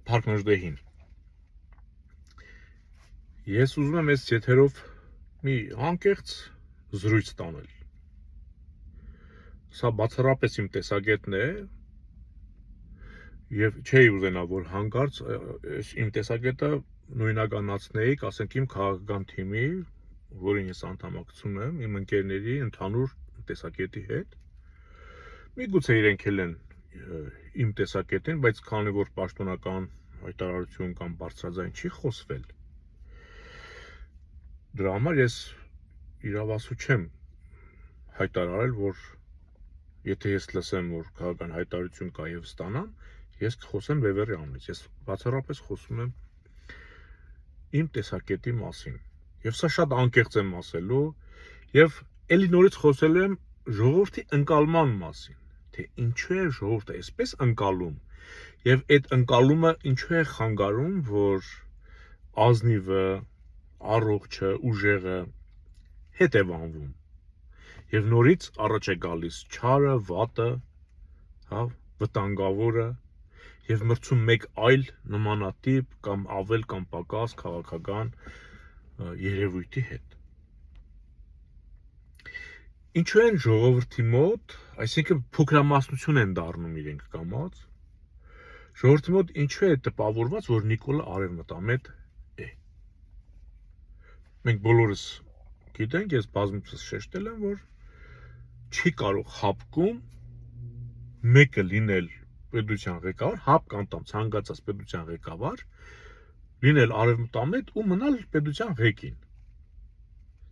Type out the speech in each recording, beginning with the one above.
Փարքնոջդեհին։ Ես ուզում եմ այս եթերով մի անկեղծ զրույց տանել։ Սա բացառապես իմ տեսակետն է եւ չէի ուզենա, որ հանկարծ իմ տեսակետը նույնականացնեիք, ասենք իմ քաղաքական թիմի, որին ես անդամակցում եմ, իմ ընկերների ընդհանուր տեսակետի հետ։ Միգուցե իրենք էլ են իմ տեսակետին, բայց քանի որ պաշտոնական հայտարարություն կամ բարձրաձայն չի խոսվել, դրա համար ես իրավասու չեմ հայտարարել, որ եթե ես լսեմ, որ քաղաքական հայտարարություն կա եւ ստանամ, ես կխոսեմ Վևերի անունից։ Ես բացառապես խոսում եմ իմ տեսակետի մասին։ Եվ սա շատ անկեղծ եմ ասելու, եւ ելի նորից խոսելու եմ ժողովրդի ընկալման մասին, թե ինչու է ժողովուրդը այսպես ընկալում, եւ այդ ընկալումը ինչու է խանգարում, որ ազնիվը, առողջը, ուժեղը հետևանվում։ Եվ նորից առաջ է գալիս չարը, վատը, հա, վտանգավորը եւ մրցում մեկ այլ նմանատիպ կամ ավել կամ պակաս քաղաքական երևույթի հետ։ Ինչու են ժողովրդի մոտ, այսինքն փոքրամասնություն են դառնում իրենք կամած, ժողովրդի մոտ ինչու է տպավորված, որ Նիկոլը արևմտամետ է։ Մենք բոլորս գիտենք, ես բազմիցս շեշտել եմ, որ չի կարող հապկում մեկը լինել պետության ղեկավար, հապ կամ ցանկացած պետության ղեկավար, լինել արևմտամետ ու մնալ պետության ղեկին։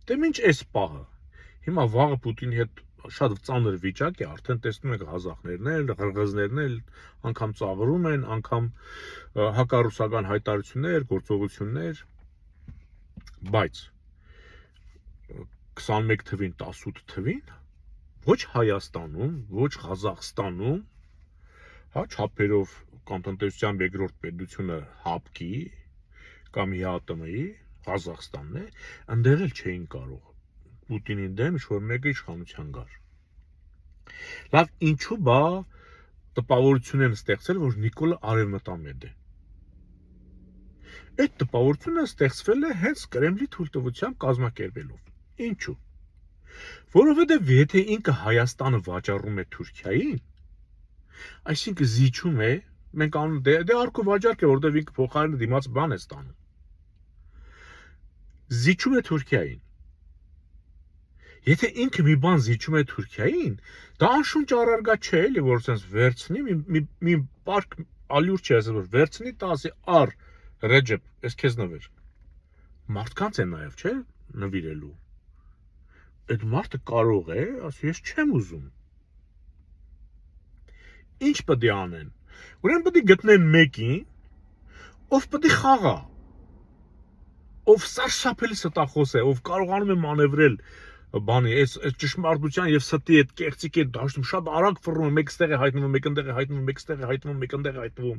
Դե ինչ էս պահը։ Հիմա վաղը Պուտինի հետ շատ ծանր վիճակ է, արդեն տեսնում եք ղազախներն էլ, ղրղզներն էլ անգամ ծաղրում են, անգամ հակառուսական հայտարարություններ, գործողություններ, բայց 21 թվին, 18 թվին ոչ Հայաստանում, ոչ Ղազախստանում, հա, չափերով կամ տնտեսության երկրորդ պետությունը հապկի կամ ՀԱՏՄ-ի, Ղազախստանն է, ընդեղ էլ չէին կարող Պուտինի դեմ ինչ-որ մեկը իշխանության գար։ Լավ, ինչու բա տպավորություն են ստեղծել, որ Նիկոլը արևմտամետ է։ Այդ տպավորությունը ստեղծվել է հենց Կրեմլի թույլտվությամբ կազմակերպելով։ Ինչու՞։ Որովհետև եթե ինքը Հայաստանը վաճառում է Թուրքիային, այսինքն զիջում է, մենք անում դե արկու վաճառք է, որտեղ ինքը փոխարենը դիմաց բան է ստանում։ Զիջում է Թուրքիային։ Եթե ինքը մի բան զիջում է Թուրքիային, դա անշունչ առարգա չէ, էլի, որ sense վերցնի, մի պարկ ալյուր չի ասել, որ վերցնի, տա ասի, առ Ռեջեփ, ես քեզ նվեր։ Մարդկանց է նաև, չէ, նվիրելու։ Այդ մարդը կարող է, ասի, ես չեմ ուզում։ Ինչ պետք է անեն։ Ուրեմն պետք է գտնեն մեկին, ով պետք է խաղա, ով սարսափելի ստախոս է, ով կարողանում է մանևրել բանի, այս ճշմարտության եւ ստի այդ կեղծիքի այդ դաշտում շատ արագ ֆռնում, մեկստեղ է հայտնվում, մեկընդեղ է հայտնվում, մեկստեղ է հայտնվում, մեկընդեղ է հայտնվում։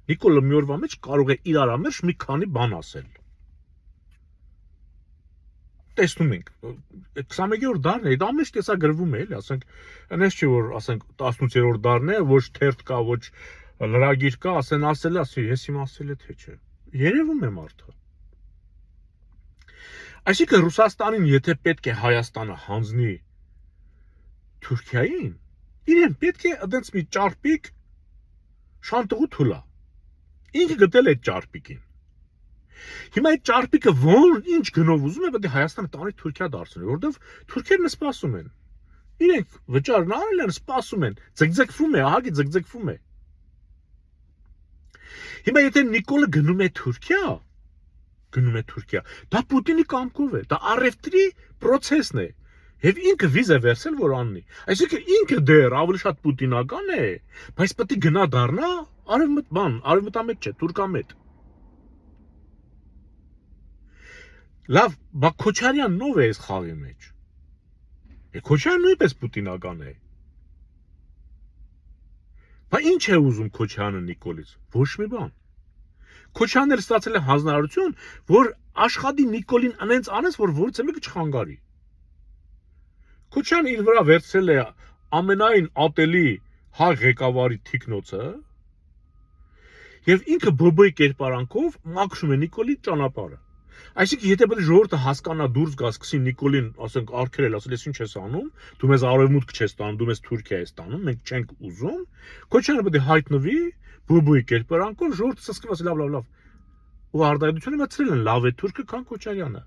Նիկոլը մի օրվա մեջ կարող է իր արամերջ մի քանի բան ասել։ Տեսնում ենք, 21-րդ դարն է, դա ամեն ինչ տեսագրվում է, էլի, ասենք, այնպես չի որ, ասենք, 18-րդ դարն է, ոչ թերթ կա, ոչ լրագիր կա, ասեն ասել է, ասի, ես իմ ասել է թե չէ։ Երևում է մարդը։ Այսինքն Ռուսաստանին, եթե պետք է Հայաստանը հանձնի Թուրքիային, իրեն պետք է այդպես մի ճարպիկ շանտուղու թուլա։ Ինքը գտել է այդ ճարպիկին։ Հիմա այդ ճարպիկը ոնց ինչ գնով ուզում է, պետք է Հայաստանը տանի Թուրքիա դարձնել, որովհետև թուրքերն սպասում են։ Իրենք վճարն արել են, սպասում են, ձգձգվում է, ահագի ձգձգվում է։ Հիմա եթե Նիկոլը գնում է Թուրքիա, դա Պուտինի կամքով է, դա առևտրի process-ն է։ Եվ ինքը վիզ է վերցել, որ անի։ Այսինքն ինքը դեռ ավելի շատ պուտինական է, բայց պետք է գնա դառնա արևմտամետ չէ, թուրքամետ։ Լավ, բա Քոչարյանն ով է այս խաղի մեջ։ Քոչարյանը նույնպես պուտինական է։ Բա ինչ է ուզում Քոչարյանը Նիկոլից։ Ոչ մի բան։ Քոչարյանն ստացել է հանձնարարություն, որ աշխատի Նիկոլին անենց անես, որ որից մեկը չխանգարի։ Քոչարյանը իր վրա վերցրել է ամենայն ատելի հայ ղեկավարի թիկնոցը Եվ ինքը բոբոյի կերպարանքով մաքրում է Նիկոլի ճանապարհը։ Այսինքն եթե պետք է ժողովուրդը հասկանա դուրս գա սկսի Նիկոլին, ասենք արգելել, ասել ես ինչ ես անում, դու մեզ արևմուտք չես տանում, դու մեզ Թուրքիա ես տանում, մենք չենք ուզում, Քոչարյանը պետք է հայտնվի բոբոյի կերպարանքով, ժողովուրդը սկսված լավ։ Ու արտահայտությունը մտցրել են լավ է թուրքը, քան Քոչարյանը։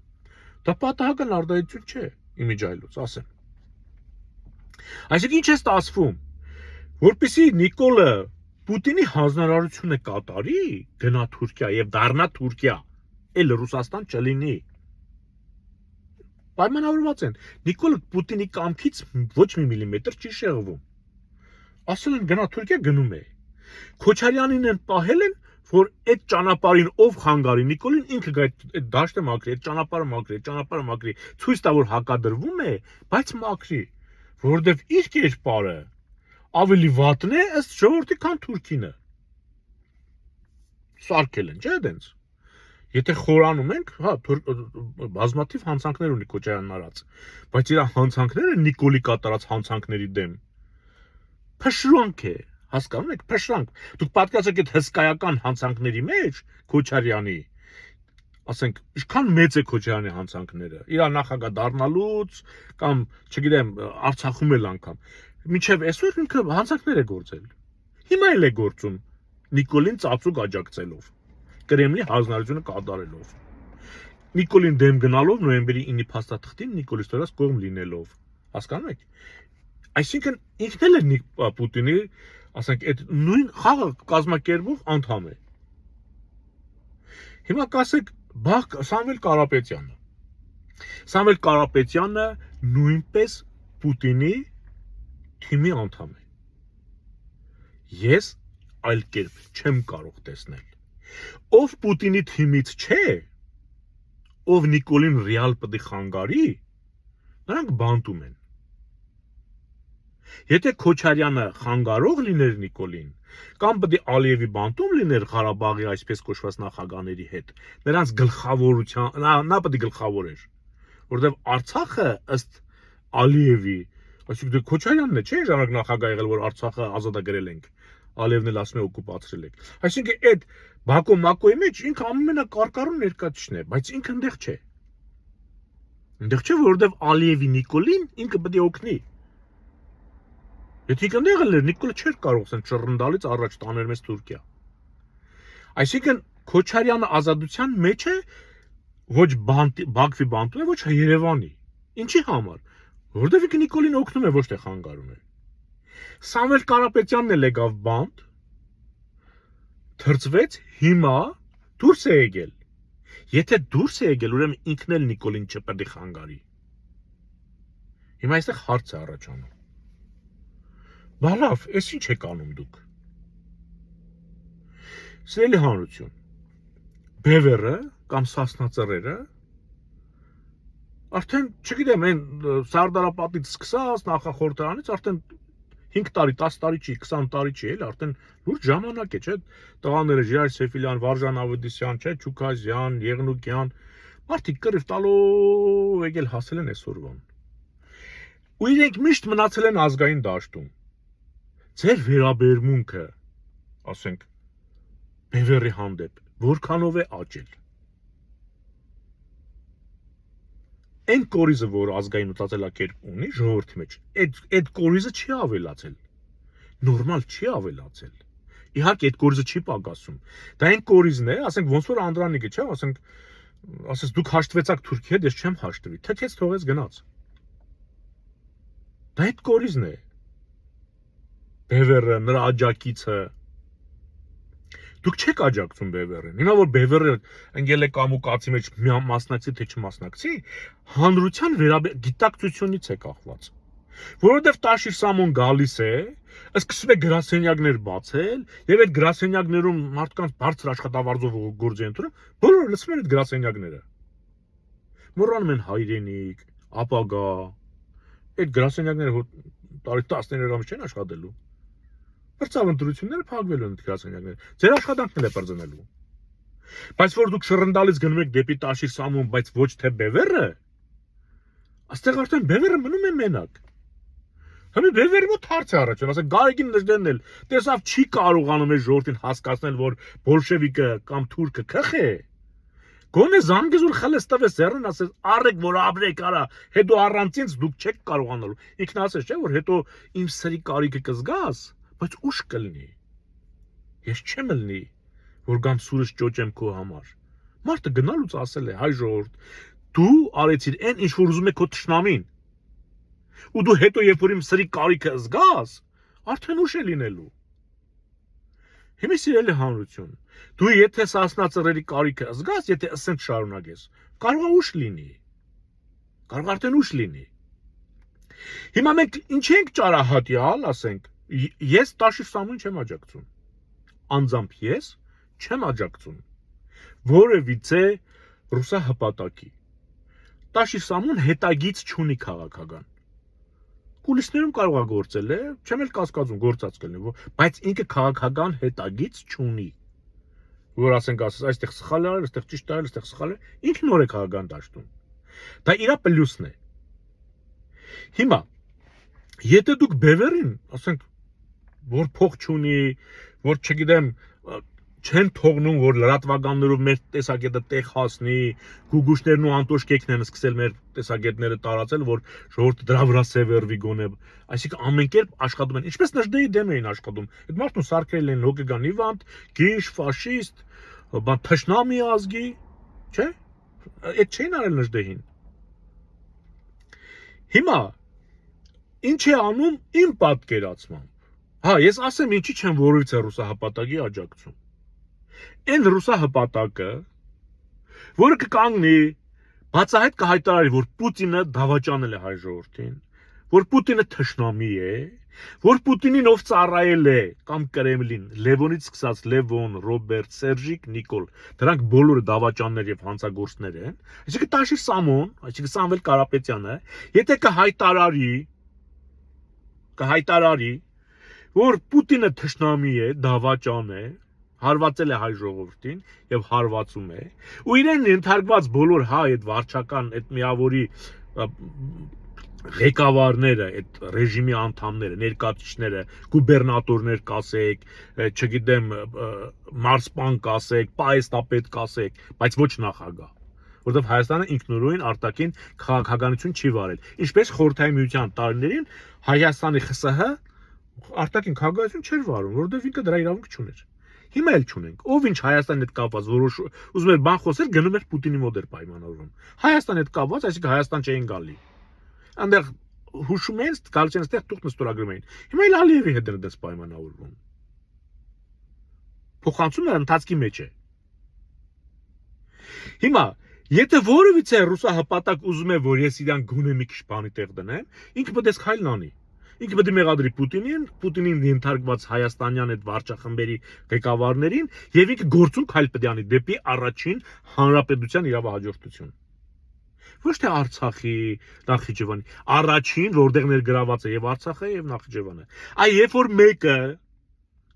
Դա պատահական արտահայտություն չէ, իմիջայլոց, ասեմ։ Այսինքն ինչ է ստացվում, որպեսզի Նիկոլը Պուտինի հանձնարարությունը կատարի, գնա Թուրքիա եւ դառնա Թուրքիա, էլ Ռուսաստան չլինի։ Պայմանավորված են։ Նիկոլը Պուտինի կամքից ոչ մի միլիմետր չի շեղվում։ Ասել են գնա Թուրքիա, գնում է։ Քոչարյանին են պահել են, որ այդ ճանապարհին ով խանգարի Նիկոլին ինքը գա այդ դաշտը մաքրի, այդ ճանապարհը մաքրի, ցույց տա որ հակադրվում է, բայց մաքրի, որովհետև իր կերպարը ավելի վատն է ըստ ժողովրդի քան թուրքինը։ Սարքել են, չէ՞ դենց։ Եթե խորանում ենք, հա, բազմաթիվ հանցանքներ ունի Քոչարյանն արած, բայց իր հանցանքները Նիկոլի կատարած հանցանքների դեմ փշրանք է, հասկանում եք, փշրանք։ Դուք պատկերացրեք այդ հսկայական հանցանքների մեջ Քոչարյանի, ասենք, ինչքան մեծ է Քոչարյանի հանցանքները, իր նախագահ դառնալուց կամ, չգիտեմ, Արցախում էլ անգամ։ Մինչև այսօր ինքը հանցանքներ է գործել։ Հիմա էլ է գործում Նիկոլին ծածուկ աջակցելով, Կրեմլի հանձնարարությունը կատարելով։ Նիկոլին դեմ գնալով նոյեմբերի 9-ի փաստաթղթին Նիկոլի ստորած կողմ լինելով։ Հասկանում եք։ Այսինքն ինքն էլ է Պուտինի, ասենք, այդ նույն խաղը կազմակերպող անդամ է։ Հիմա կասեք Սամվել Կարապետյանը։ Սամվել Կարապետյանը նույնպես Պուտինի թիմի անդամ է։ Ես այլ կերպ չեմ կարող տեսնել։ Ով Պուտինի թիմից չէ, ով Նիկոլին ռեալ պետք է խանգարի, նրանք բանտում են։ Եթե Քոչարյանը խանգարող լիներ Նիկոլին, կամ պետք է Ալիևի բանտում լիներ Ղարաբաղի այսպես կոչված նախագահների հետ, նրանց գլխավորության, նա պետք է գլխավոր էր, որովհետև Արցախը ըստ Ալիևի, այսինքն Քոչարյանն է, չէ՞ ժամանակ նախագահ եղել, որ Արցախը ազատագրել ենք, Ալիևն էլ ասում է օկուպացրել եք։ Այսինքն այդ Բակո Մակոյի մեջ ինքը ամենակարկառուն ներկայացուցիչն է, բայց ինքը այնտեղ չէ։ Այնտեղ չէ, որովհետև Ալիևի Նիկոլին ինքը պետք է օգնի։ Եթե ինքը այնտեղ էր, Նիկոլը չէր կարող ասեն ճռնդալից առաջ տաներ մեզ Թուրքիա։ Այսինքն Քոչարյանը ազատության մեջ է ոչ Բաքվի բանտում է, ոչ Երևանի։ Ինչի համար։ Որովհետև ինքը Նիկոլին օգնում է, ոչ թե խանգարում է։ Սամվել Կարապետյանն էլ եկավ բանտ, թրծվեց, հիմա դուրս է եկել։ Եթե դուրս է եկել, ուրեմն ինքն էլ Նիկոլին չպետք է խանգարի։ Հիմա այստեղ հարց է առաջանում։ Բա լավ, այս ինչ եք անում դուք։ Սիրելի հանրություն, բևերը կամ սասնածռերը արդեն, չգիտեմ, այն Սարդարապատից սկսած նախախորհրդարանից արդեն 5 տարի, 10 տարի չի, 20 տարի չի, էլ արդեն լուրջ ժամանակ է, չէ՞, տղաները Ժիրայր Սեֆիլյան, Վարժան Ավետիսյան, չէ՞, Չուքազյան, Եղնուկյան, մարդիկ կռիվ տալով եկել հասել են այսօրվան։ Ու իրենք միշտ մնացել են ազգային դաշտում։ Ձեր վերաբերմունքը, ասենք, բևերի հանդեպ, որքանով է աճել։ Այն կորիզը, որ ազգային մտածելակերպ ունի ժողովրդի մեջ, այդ կորիզը չի ավելացել, նորմալ չի ավելացել, իհարկե այդ կորիզը չի պակասում, դա այն կորիզն է, ասենք ոնց որ Անդրանիկը, չէ, ասես դուք հաշտվեցաք Թուրքի հետ, ես չեմ հաշտվի, թքեց թողեց գնաց, դա այդ կորիզն է, բևերը, նրա աջակիցը, դուք չեք աջակցում բևերին, հիմա որ բևերը ընկել է կամուկացի մեջ մասնակցի թե չմասնակցի, հանրության գիտակցությունից է կախված, որովհետև Տաշիր Սամոն գալիս է, սկսում է գրասենյակներ բացել, եւ այդ գրասենյակներում մարդկանց բարձր աշխատավարձով գործ են ընտրում, բոլորը լսում են այդ գրասենյակները, մոռանում են հայրենիք, ապագա, այդ գրասենյակները տարի 10-ներ ամիս չեն աշխատելու, Պրծավընտրությունները փակվելու են գրասենյակները, ձեր աշխատանքն է պրծնելու, բայց որ դուք շռնդալից գնում եք դեպի Տաշիր Սամոն, բայց ոչ թե բևերը, այստեղ արդեն բևերը մնում է մենակ, Հիմա բևերի մոտ հարց է առաջանում, ասենք Գարեգին Նժդենն էլ տեսավ չի կարողանում է ժողովրդին հասկացնել, որ բոլշևիկը կամ թուրքը քխ է։ Գոնե զանգեզուր խլստավես երեն ասես արեք որ ապրեք արա, հետո առանցից դուք չեք կարողանալու։ Ինքն ասես չէ որ հետո իմ սրի կարիքը կզգաս, բայց ուշ կլինի։ Ես չեմ լնի, որ գամ սուրս ճոճեմ քո համար։ Մարդը գնալուց ասել է հայ ժողովուրդ, դու արեցիր այն ինչ որ ուզում է քո թշնամին։ Ու դու հետո երբ որ իմ սրի կարիքը զգաս, արդեն ուշ է լինելու։ Հիմա սիրելի հանրություն, դու եթե սասնածռերի կարիքը զգաս, եթե ասենք շարունակես, կարող է ուշ լինի։ Կարող արդեն ուշ լինի։ Հիմա մենք ինչ ենք ճարահատյալ, ասենք, ես Տաշիր Սամոյին չեմ աջակցում։ Անձամբ ես չեմ աջակցում որևիցե ռուսահպատակի։ Տաշիր Սամոյին հետագից չունի քաղաքական։ Կուլիսներում կարող է գործել է, չեմ էլ կասկածում գործած կլինի, բայց ինքը քաղաքական հետագից չունի։ Որ ասենք ասես, այստեղ սխալ է, այստեղ ճիշտ է, այստեղ սխալ է, ինքը նոր է քաղաքական դաշտում։ Դա իր պլյուսն է։ Հիմա, եթե դուք բևերին, ասենք, որ փող չունի, որ չգիտեմ, չեն թողնում, որ լրատվականներով մեր տեսակետը տեղ հասնի, գուգուշներն ու անտոշկեքն են սկսել մեր տեսակետները տարածել, որ ժողովուրդը դրա վրա սևեռվի գոնե, այսինքն ամեն կերպ աշխատում են, ինչպես Նժդեի դեմ էին աշխատում, այդ մարդուն սարքել են հոգեգան հիվանդ, գիժ, ֆաշիստ, թշնամի ազգի, չէ՞, այդ չէին արել Նժդեին։ Հիմա ինչ է անում իմ պատկերացմամբ։ Հա, ես ասեմ ինչի չեմ որևիցե ռուսահպատակի աջակցում։ Այն ռուսահպատակը, որը կկանգնի, բացահայտ կհայտարարի, որ Պուտինը դավաճանել է հայ ժողովրդին, որ Պուտինը թշնամի է, որ Պուտինին ով ծառայել է կամ Կրեմլին, Լևոնից սկսած Լևոն, Ռոբերտ, Սերժիկ, Նիկոլ, դրանք բոլորը դավաճաններ եւ հանցագործներ են, այսինքն Տաշիր Սամոն, այսինքն Սամվել Կարապետյանը, եթե կհայտարարի, որ Պուտինը թշնամի է, դավաճան է, հարվածել է հայ ժողովրդին եւ հարվածում է, ու իրեն ընդհարգված բոլոր հայ այդ վարչական, այդ միավորի ղեկավարները, այդ ռեժիմի անդամները, ներկայացուցիչները, գուբերնատորներ կասեք, չգիտեմ, մարզպան կասեք, պահեստապետ կասեք, բայց ոչ նախագահ, որովհետեւ Հայաստանը ինքնուրույն արտաքին քաղաքականություն չի վարել։ Ինչպես Խորհրդային Միության տարիներին Հայաստանի ԽՍՀ արտաքին քաղաքականություն չէր վարում, որովհետեւ ինքը դրա իրավունք չուներ։ Հիմա էլ չունենք։ Ով ինչ Հայաստանի հետ կապված որոշ ուզում էր բան խոսել, գնում էր Պուտինի մոտ էր պայմանավորվում։ Հայաստանի հետ կապված, այսինքն Հայաստան չէին գալի։ Այնտեղ հուշում են, գալիս են այստեղ թուղթ ստորագրում էին։ Հիմա էլ Ալիևի հետ են դες պայմանավորվում։ Փոխանցումը ընթացքի մեջ է։ Հիմա, եթե որևիցե ռուսահպատակ ուզում է, որ ես իրան գոնե մի քիչ բանի տեղ դնեմ, ինքը պետք է քայլն անի։ Ինքը պետք է մեղադրի Պուտինին ընդհարգված հայաստանյան այդ վարչախմբերի ղեկավարներին եւ ինքը գործուն քայլ պետք է անի դեպի առաջին հանրապետության իրավահաջորդություն։ Ոչ թե Արցախի, Նախիջևանի, առաջին, որտեղ ներգրաված է եւ Արցախը եւ Նախիջևանը։ Այ երբ որ մեկը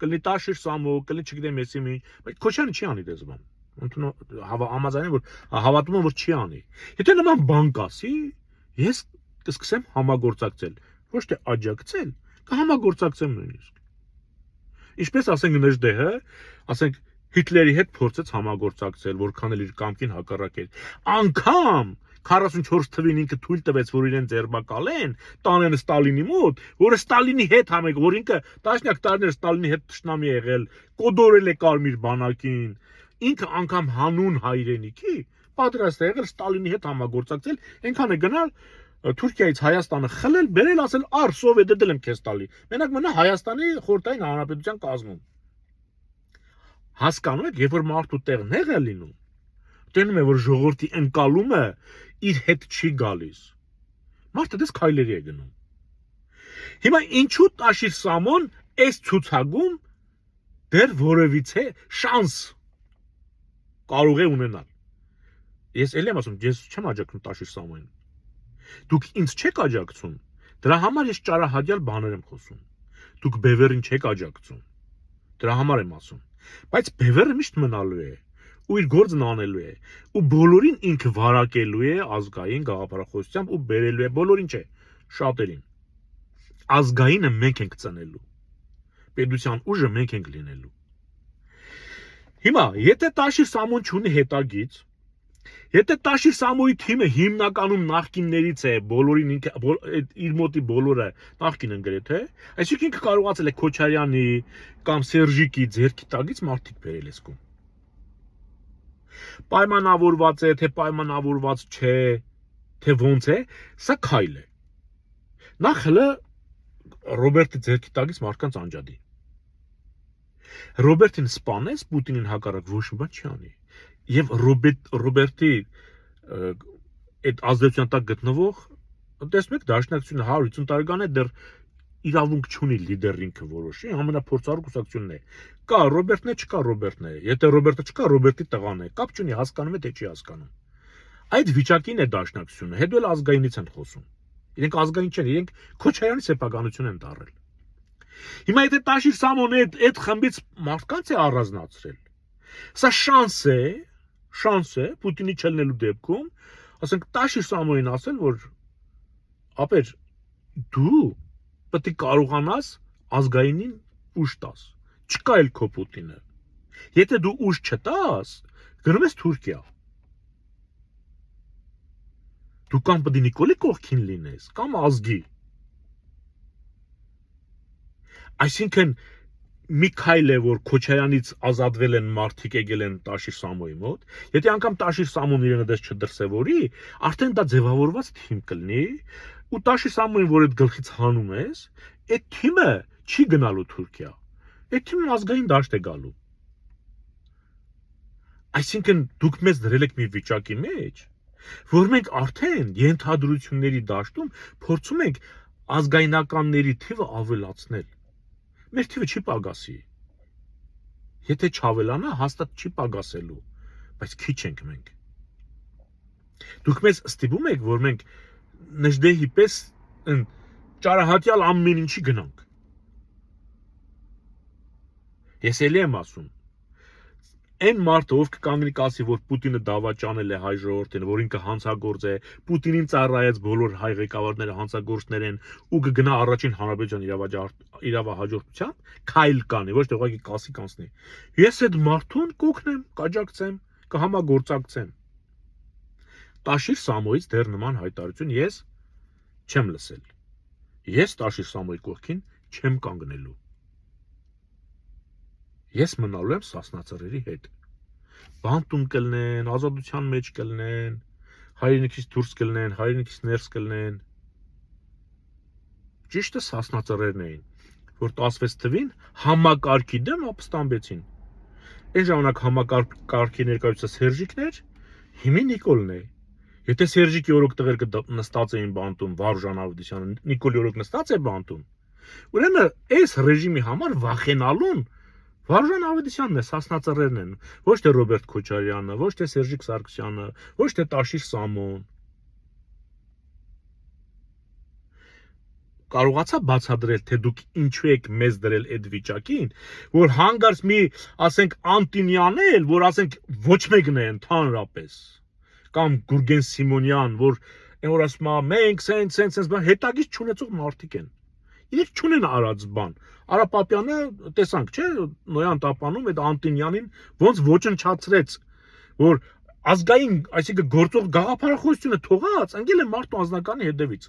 կլինի Տաշիր Սամո, կլինի չգիտեմ եսի մի, բայց Քոչյանը չի անի դες բան։ Համաձայն եմ որ հավատում եմ որ չի անի։ Եթե նման բան կասի, ես կսկսեմ համագործակցել, ոչ թե աջակցել, կհամագործակցեմ նույնիսկ։ Ինչպես ասենք Նժդեհը, ասենք Հիտլերի հետ փորձեց համագործակցել, որքան էլ իր կամքին հակառակել։ Անգամ 44 թվին ինքը թույլ տվեց, որ իրեն ձերբակալեն, տանեն Ստալինի մոտ, որը Ստալինի հետ համեք, որ ինքը տասնյակ տարիներ Ստալինի հետ թշնամի եղել, կոդորել է Կարմիր բանակին, ինքը անգամ հանուն հայրենիքի պատրաստ է եղել Ստալինի հետ համագործակցել, այնքան է գնալ Թուրքիայից Հայաստանը խլել, բերել, ասել, «Ար Սովետը դել եմ քեզ տալի»։ Մենակ մնա Հայաստանի խորհրդային հանրապետության կազմում։ Հասկանում եք, երբ որ մարդու տեղն է լինում, տենում է, որ ժողովրդի ընկալումը իր հետ չի գալիս։ Մարդը դες քայլերի է գնում։ Հիմա ինչու Տաշիր Սամոն այս ցուցակում դեռ որևիցե շանս կարող է ունենալ։ Ես էլ եմ ասում, ես չեմ աջակցում Տաշիր Սամոյին։ Դուք ինձ չեք աջակցում, դրա համար ես ճարահատյալ բաներ եմ խոսում։ Դուք բևերին չեք աջակցում, դրա համար եմ ասում։ Բայց բևերը միշտ մնալու է, ու իր գործն անելու է, ու բոլորին ինքը վարակելու է ազգային գաղափարախոսությամբ ու բերելու է բոլորին չէ, շատերին։ ազգայինը մենք ենք ծնելու։ Պետության ուժը մենք ենք լինելու։ Հիմա, եթե Տաշիր Սամոն չունի հետագից, եթե Տաշիր Սամոյի թիմը հիմնականում նախկիններից է, բոլորին իր մոտի բոլորը նախկին են գրեթե, այսինքն ինքը կարողացել է Քոչարյանի կամ Սերժիկի ձեռքի տակից մարդիկ բերել էսկում։ Պայմանավորված է, թե պայմանավորված չէ, թե ոնց է, սա քայլ է։ Նախ հələ Ռոբերտի ձեռքի տակից մարդկանց անջատի։ Ռոբերտին սպանես, Պուտինին հակառակ ոչ մի բան չի անի։ Եվ Ռոբերտի այդ ազդեցության տակ գտնվող, տեսնում եք, դաշնակցությունը 150 տարեկան է, դեռ իրավունք չունի լիդեր ինքը որոշի, ամենափորձառու կուսակցությունն է։ Կա Ռոբերտն է, չկա Ռոբերտն է։ Եթե Ռոբերտը չկա, Ռոբերտի տղան է։ Կապ չունի, հասկանում է, թե չի հասկանում։ Այդ վիճակին է դաշնակցությունը, հետո էլ ազգայինից են խոսում։ Իրենք ազգային չեն, իրենք Քոչարյանի սեփականություն են դարել։ Հիմա եթե Տաշիր Սամոնը այդ խմբից մարդկանց է առանձնացրել, սա շանս է Պուտինի չելնելու դեպքում, ասենք Տաշիր Սամոնին ասել, որ ապեր դու պետք է կարողանաս ազգայինին ուժ տաս։ Չկա էլ քո Պուտինը։ Եթե դու ուժ չտաս, գնում ես Թուրքիա։ Դու կամ պետք է Նիկոլի կողքին լինես, կամ ազգի։ Այսինքն մի քայլ է, որ Քոչարյանից ազատվել են մարդիկ եկել են Տաշիր Սամոյի մոտ, եթե անգամ Տաշիր Սամոն իրենը դες չդրսևորի, արդեն դա ձևավորված թիմ կլինի, ու Տաշիր Սամոյին, որ այդ գլխից հանում ես, այդ թիմը չի գնալու Թուրքիա։ Այդ թիմն ազգային դաշտ է գալու։ Այսինքն դուք մեզ դրել եք մի վիճակի մեջ, որ մենք արդեն ենթադրությունների դաշտում փորձում ենք ազգայնականների թիվը ավելացնել։ Մեր թիվը չի պակասի։ Եթե չավելանա, հաստատ չի պակասելու, բայց քիչ ենք մենք։ Դուք մեզ ստիպում եք, որ մենք Նժդեհի պես ճարահատյալ ամեն ինչի գնանք։ Ես էլի եմ ասում, այն մարդը, ով կկանգնի կասի, որ Պուտինը դավաճանել է հայ ժողովրդին, որ ինքը հանցագործ է, Պուտինին ծառայեց բոլոր հայ ղեկավարները հանցագործներ են ու կգնա առաջին հանրապետության իրավահաջորդությամբ, քայլ կանի, ոչ թե ուղղակի կասի կանցնի։ Ես այդ մարդուն կօգնեմ, կաջակցեմ, կհամագործակցեմ։ Տաշիր Սամոյից դեռ նման հայտարարություն ես չեմ լսել։ Ես Տաշիր Սամոյի կողքին չեմ կանգնելու։ Ես մնալու եմ Սասնա-Ծռերի հետ։ Բանտում կլնեն, ազատության մեջ կլնեն, հայրենիքից դուրս կլնեն, հայրենիքից ներս կլնեն։ Ճիշտը Սասնա-Ծռերն էին, որ 16 թվին համակարգի դեմ ապստամբեցին։ Այն ժամանակ համակարգի ներկայացուցիչ Սերժիկն էր, հիմա Նիկոլն է։ Եթե Սերժիկի օրոք տղերքը նստած էին բանտում, Վարուժան Ավետիսյանը, Նիկոլի օրոք նստած է բանտում, ուրեմն այս ռեժիմի համար վախենալուն Վարուժան Ավետիսյանն է, Սասնա-Ծռերն են, ոչ թե Ռոբերտ Քոչարյանը, ոչ թե Սերժիկ Սարգսյանը, ոչ թե Տաշիր Սամոն։ Կարողացա բացատրել, թե դուք ինչու եք մեզ դրել այդ վիճակին, որ հանգարց մի, ասենք, Անտինյանել, որ ասենք ոչ մեկն է ընդհանրապես, կամ Գուրգեն Սիմոնյան, որ այն որ ասում է, մենք սենց բան հետագից չունեցող մարդիկ են։ Իրենք չունեն արած բան։ Արա Պապյանը տեսանք, չէ, Նոյան Տապանում այդ Անտինյանին ոնց ոչնչացրեց, որ ազգային, այսինքն գործող գաղափարախոսությունը թողած, ընկել է մարդու անձնականի հետևից։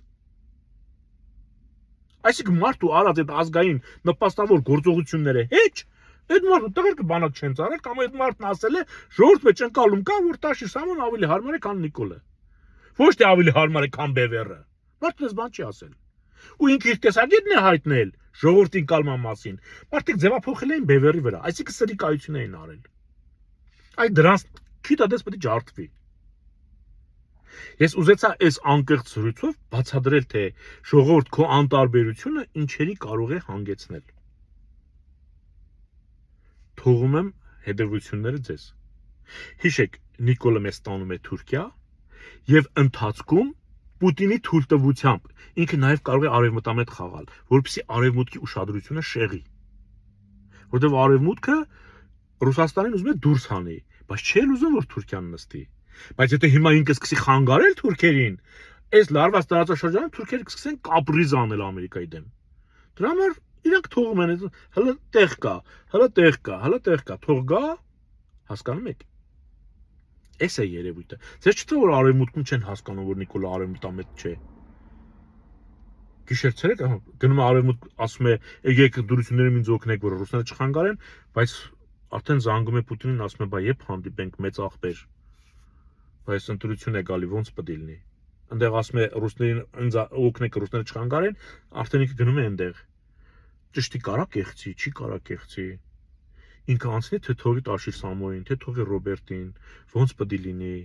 Այսինքն մարդու արած այդ ազգային նպաստավոր գործողությունները հեչ, այդ մարդը տղերքը բանակ չեն ծառել, կամ այդ մարդն ասել է, ժողովուրդ մեջ ընկալում կա, որ Տաշիր Սամոն ավելի հարմար է, քան Նիկոլը։ Ոչ թե ավելի հարմար է, քան Բևերը։ Մարդն էս բան չի ասել։ Ու ինքը իր տեսակետն է հայտնել ժողովրդի կալման մասին։ Մարդիկ ձևափոխել էին Բևերի վրա, այսինքն սրիկայություն էին արել։ Այդ դրանց քիթադես պետք է ջարդվի։ Ես ուզեցա այս անկեղծ զրույցով բացատրել, թե ժողովուրդ քո անտարբերությունը ինչերի կարող է հանգեցնել։ Թողում եմ հետևությունները ձեզ։ Հիշեք, Նիկոլը մեզ տանում է Թուրքիա եւ ընթացքում Պուտինի թույլտվությամբ ինքը նաև կարող է արևմտամետ խաղալ, որպեսզի արևմուտքի ուշադրությունը շեղի։ Որտեղ արևմուտքը Ռուսաստանին ուզում է դուրս հանի, բայց չէ ուզում որ Թուրքիան նստի։ Բայց եթե հիմա ինքը սկսի խանգարել թուրքերին, այս լարված տարածաշրջանում թուրքերը կսկսեն կապրիզ անել Ամերիկայի դեմ։ Դրա համար իրանք թողում են, հələ տեղ կա, թող գա, հասկանում եք։ Էս է երևույթը։ Ձեզ չթվում որ արևմուտքում չեն հասկանում, որ Նիկոլա արևմուտամետ չէ։ Գիշեր-ցերեկ գնում է արևմուտք, ասում է, եկեք դուրություններում ինձ օգնեք, որ ռուսները չխանգարեն, բայց արդեն զանգում է Պուտինին, ասում է, բայ երբ հանդիպենք մեծ աղբեր։ Բայց ընտրություն է գալի, ոնց պետք է լինի։ Այնտեղ ասում է ռուսներին ինձ օգնեք, ռուսները չխանգարեն, արդեն ինքը գնում է այնտեղ։ Ճշտի կարա կեղծի, չի կարա կեղծի։ Ինքը անցնի թե թողի Տաշիր Սամոյին, թե թողի Ռոբերտին, ոնց պետք է լինի,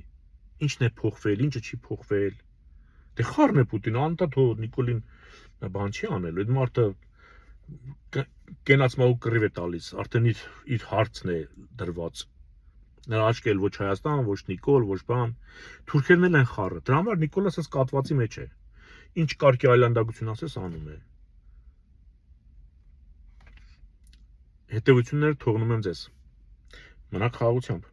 ինչն է փոխվել, ինչը չի փոխվել։ Դե խառն է Պուտինը, անդադ հո Նիկոլին բան չի անելու, այդ մարդը կենաց մահու կռիվ է տալիս, արդեն իր հարցն է դրված։ Նրա աչքը էլ ոչ Հայաստան, ոչ Նիկոլ, ոչ բան։ Թուրքերն էլ են խառը։ Դրա համար Նիկոլը ասես կատվածի մեջ է։ Ինչ կարգի այլանդակություն ասես անում է։ Հետևությունները թողնում եմ ձեզ։ Մնաք խաղաղությամբ։